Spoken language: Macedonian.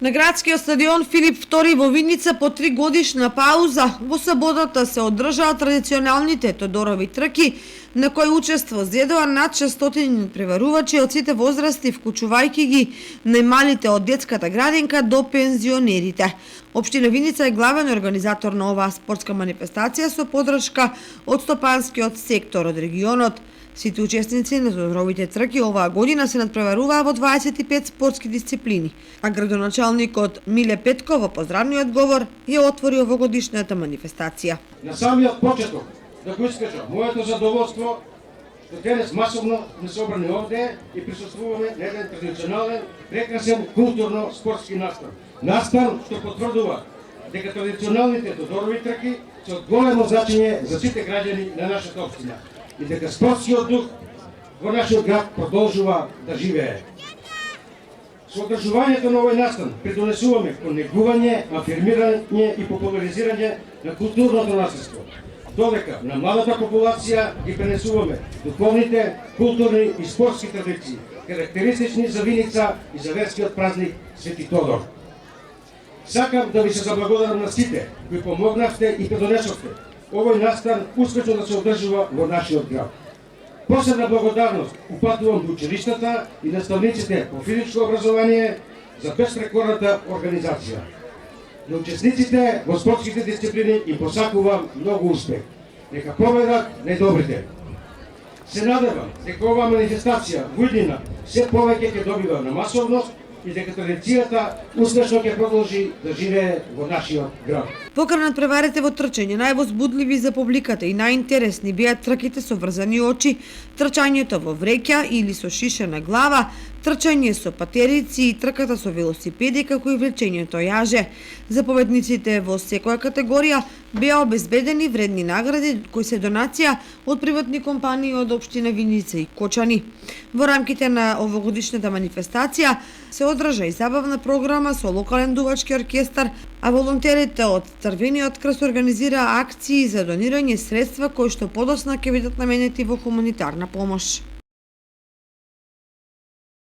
На градскиот стадион Филип II во Виница по 3-годишна пауза во саботата се одржаа традиционалните Тодорови трки, на кои учество зедоа над 600 преварувачи од сите возрасти, вклучувајќи ги најмалите од детската градинка до пензионерите. Општина Виница е главен организатор на оваа спортска манифестација со поддршка од стопанскиот сектор од регионот. Сите учесници на Тодоровите трки оваа година се надпреваруваа во 25 спортски дисциплини, а градоначалникот Миле Петков во поздравниот говор ја отвори овогодишната манифестација. На самиот почеток да го искажам моето задоволство што денес масовно не се обрани овде и присуствуваме на еден традиционален, прекрасен културно-спортски настан. Настан што потврдува дека традиционалните Тодорови трки се од големо значење за сите граѓани на нашата општина и дека спортскиот дух во нашиот град продолжува да живее. Со одржувањето на овој настан придонесуваме кон негување, афирмирање и популаризирање на културното наследство, додека на младата популација ги пренесуваме духовните, културни и спортски традиции, карактеристични за Виница и за верскиот празник Свети Тодор. Сакам да ви се заблагодарам на сите кои помогнавте и придонесовте овој настан успешно да се одржува во нашиот град. Посебна благодарност упатувам до училиштата и наставниците по физичко образование за безпрекорната организација. На учесниците во спортските дисциплини им посакувам многу успех. Нека победат најдобрите. Се надевам дека оваа манифестација во иднина се повеќе ќе добива на масовност и дека традицијата успешно ќе продолжи да живее во нашиот град. Покрај надпреварите во трчање, највозбудливи за публиката и најинтересни беа трките со врзани очи, трчањето во вреќа или со шишена глава, трчање со патерици и трката со велосипеди, како и влечењето јаже. За победниците во секоја категорија беа обезбедени вредни награди кои се донација од приватни компании од општина Виница и Кочани. Во рамките на овогодишната манифестација се одржа и забавна програма со локален дувачки оркестар, а волонтерите од Црвениот крст организираа акции за донирање средства кои што подоцна ќе бидат наменети во хуманитарна помош.